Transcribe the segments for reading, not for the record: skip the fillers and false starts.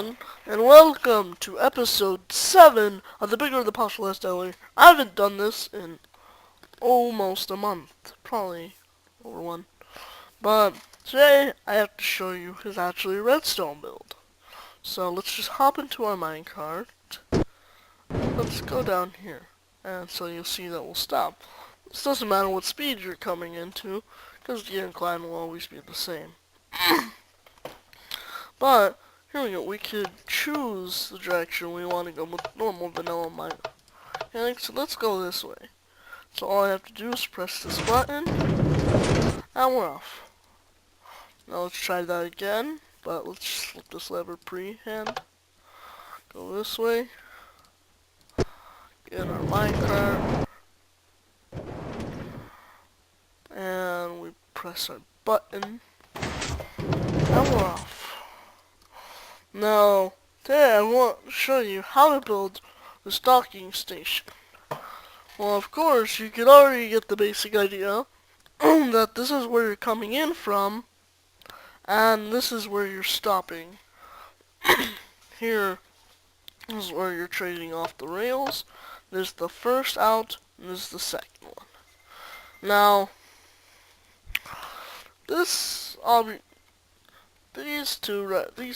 everyone, and welcome to episode 7 of the Bigger the Possible Deadlier. I haven't done this in almost a month, probably over one. But today I have to show you his actually redstone build. So let's just hop into our minecart. Let's go down here, and so you'll see that we'll stop. This doesn't matter what speed you're coming into, because the incline will always be the same. But here we go. We could choose the direction we want to go with normal vanilla mine. Okay, so let's go this way. So all I have to do is press this button, and we're off. Now let's try that again, but let's just flip this lever pre-hand. Go this way. Get our minecart. And we press our button, and we're off. Now, today I want to show you how to build the docking station. Well, of course, you could already get the basic idea that this is where you're coming in from, and this is where you're stopping. Here is where you're trading off the rails. There's the first out, and this is the second one. Now, these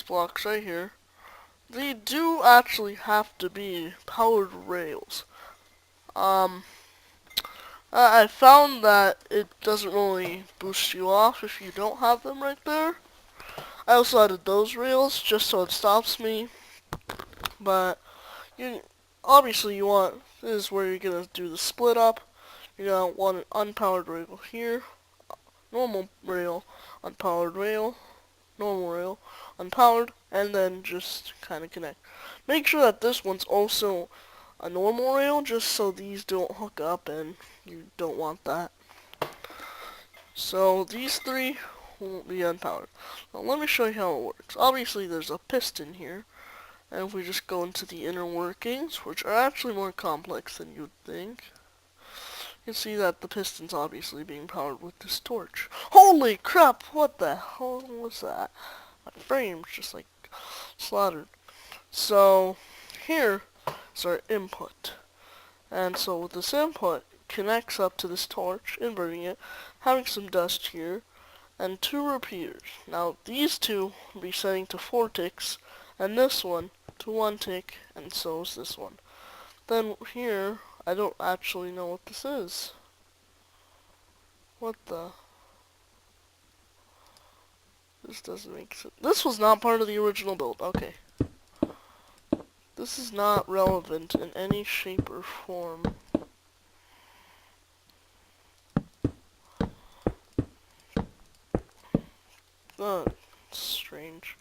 blocks right here, they do actually have to be powered rails. I found that it doesn't really boost you off if you don't have them right there. I also added those rails just so it stops me. But obviously you want, this is where you're gonna do the split up. You're gonna want an unpowered rail here, normal rail, unpowered rail, normal rail, unpowered, and then just kind of connect. Make sure that this one's also a normal rail, just so these don't hook up, and you don't want that. So these three will be unpowered. Now let me show you how it works. Obviously there's a piston here, and if we just go into the inner workings, which are actually more complex than you'd think, you can see that the piston's obviously being powered with this torch. Holy crap, what the hell was that? My frame's just like slaughtered. So here is our input. And so with this input, it connects up to this torch, inverting it, having some dust here, and 2 repeaters. Now these two will be setting to 4 ticks, and this one to 1 tick, and so is this one. Then here, I don't actually know what this is. What the? This doesn't make sense. This was not part of the original build. Okay. This is not relevant in any shape or form. Strange.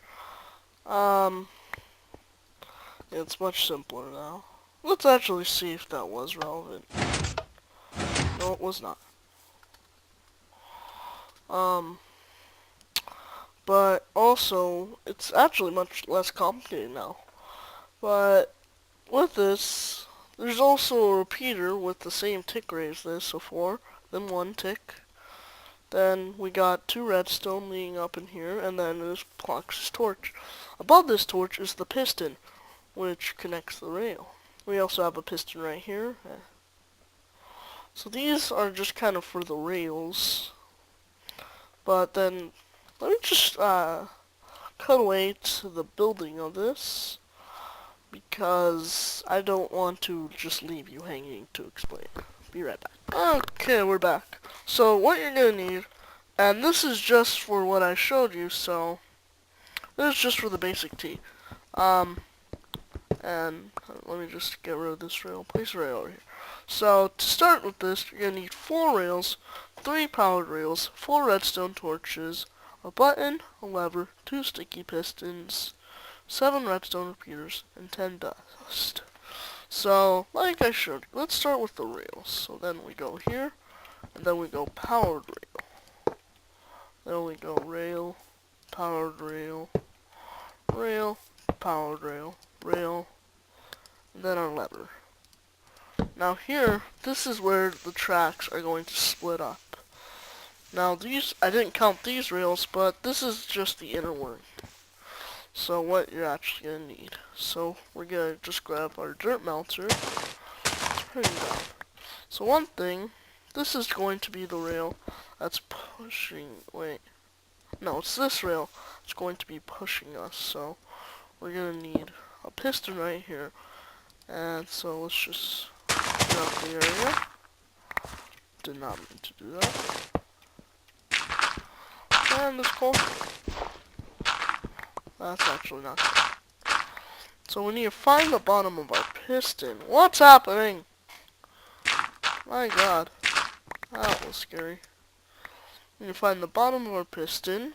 It's much simpler now. Let's actually see if that was relevant. No, it was not. But also, it's actually much less complicated now. But with this, there's also a repeater with the same tick rate as this, so 4, then 1 tick. Then we got 2 redstone leading up in here, and then this blocks this torch. Above this torch is the piston, which connects the rail. We also have a piston right here. So these are just kind of for the rails. But then, let me just cut away to the building of this, because I don't want to just leave you hanging to explain. Be right back. Okay, we're back. So what you're going to need, and this is just for what I showed you, so this is just for the basic T. And let me just get rid of this rail, place a rail over here. So to start with this, you're going to need 4 rails, 3 powered rails, 4 redstone torches, a button, a lever, 2 sticky pistons, 7 redstone repeaters, and 10 dust. So, like I showed you, let's start with the rails. So then we go here, and then we go powered rail. Then we go rail, powered rail, rail, powered rail, rail, and then our lever. Now here, this is where the tracks are going to split up. Now these, I didn't count these rails, but this is just the inner one. So what you're actually gonna need. So we're gonna just grab our dirt melter, turn it down. So one thing, this is going to be the rail that's pushing, wait, no, it's this rail that's going to be pushing us. So we're gonna need a piston right here. And so let's just get out the area. Did not mean to do that. And this coal. That's actually not good. So we need to find the bottom of our piston. What's happening? My god. That was scary. We need to find the bottom of our piston.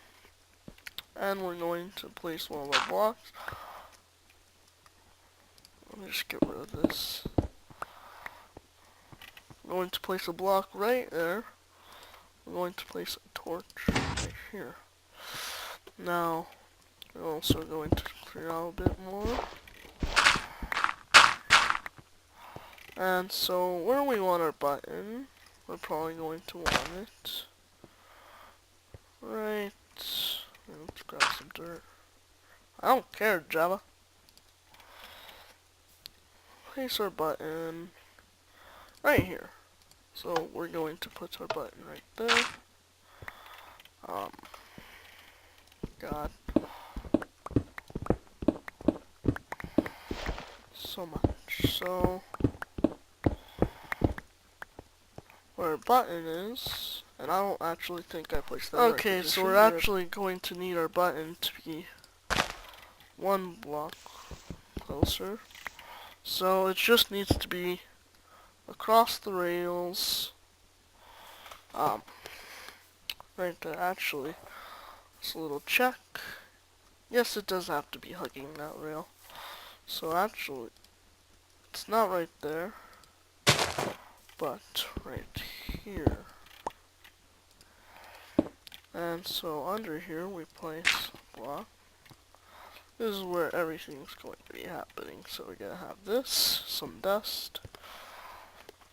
And we're going to place one of our blocks. Let me just get rid of this. We're going to place a block right there. We're going to place a torch right here. Now, we're also going to clear out a bit more. And so, where we want our button, we're probably going to want it right. Let's grab some dirt. I don't care, Java. Place our button right here. So we're going to put our button right there. God. So much. So where our button is, and I don't actually think I placed that. Okay, so we're actually going to need our button to be one block closer. So it just needs to be across the rails. Right there, actually. It's a little check. Yes, it does have to be hugging that rail. So actually, it's not right there, but right here. And so under here, we place a block. This is where everything's going to be happening. So we're going to have this, some dust.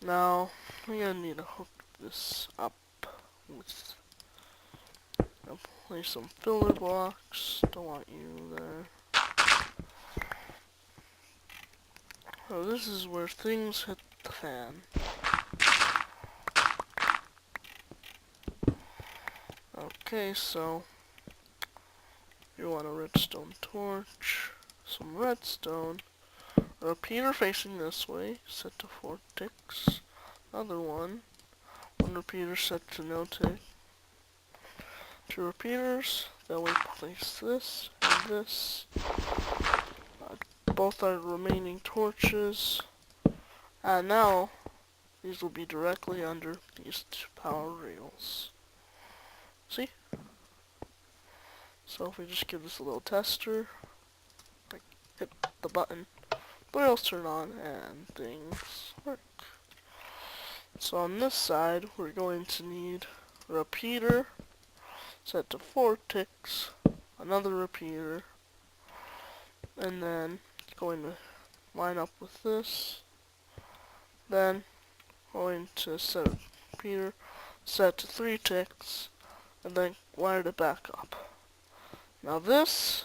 Now, we're going to need to hook this up with, I'll place some filler blocks. Don't want you there. So this is where things hit the fan. Okay, so you want a redstone torch, some redstone, a repeater facing this way, set to 4 ticks, another one repeater set to no tick, 2 repeaters, then we place this and this, both our remaining torches, and now these will be directly under these 2 power rails. See? So if we just give this a little tester, like hit the button, the rails turn on and things work. So on this side, we're going to need a repeater set to 4 ticks, another repeater, and then going to line up with this. Then going to set a repeater set to 3 ticks, and then wire it back up. Now this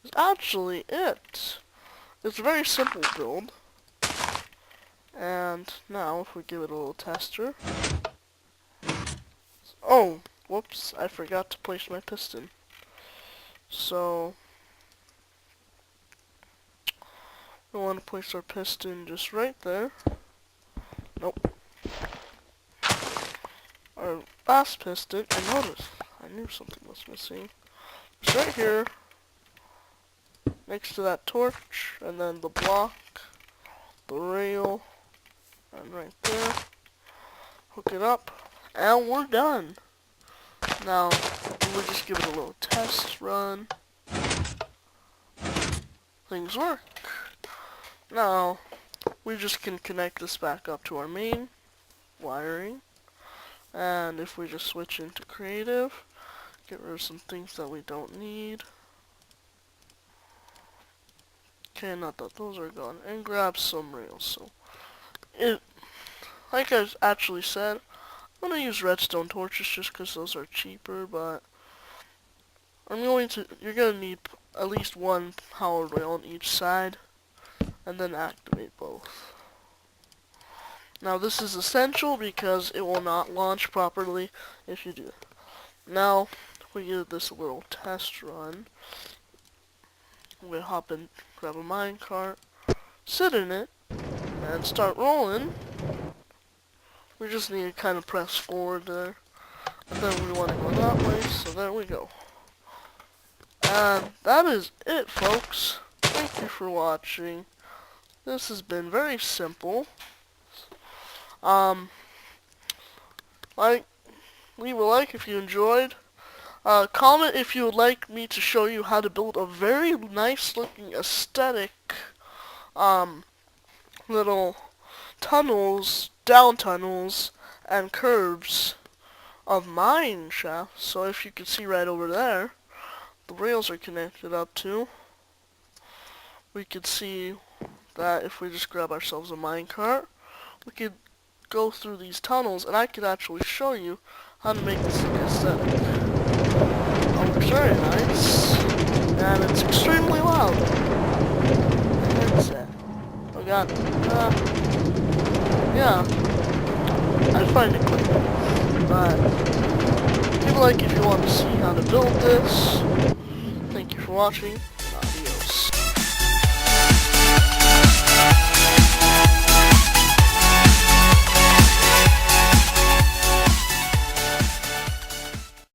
is actually it. It's a very simple build. And now if we give it a little tester. Oh, whoops, I forgot to place my piston. So we want to place our piston just right there. Nope. Our last piston, I noticed, I knew something was missing. It's right here, next to that torch, and then the block, the rail, and right there. Hook it up, and we're done. Now, we'll just give it a little test run. Things work. Now, we just can connect this back up to our main wiring. And if we just switch into creative, get rid of some things that we don't need. Okay, not that those are gone. And grab some rails. So, like I actually said, I'm going to use redstone torches just because those are cheaper, but you're going to need at least one power rail on each side, and then activate both. Now this is essential because it will not launch properly if you do it. Now we give this a little test run. We hop in, grab a minecart, sit in it, and start rolling. We just need to kind of press forward there. And then we want to go that way, so there we go. And that is it, folks. Thank you for watching. This has been very simple. Leave a like if you enjoyed. Comment if you would like me to show you how to build a very nice looking aesthetic, little tunnels, down tunnels, and curves of mine shafts. So if you can see right over there, the rails are connected up to. We could see that if we just grab ourselves a minecart, we could go through these tunnels, and I could actually show you how to make this look aesthetic. Oh, it's very nice, and it's extremely loud. Headset. Oh god. Yeah. I find it quick. But leave a like if you want to see how to build this. Thank you for watching. Adios.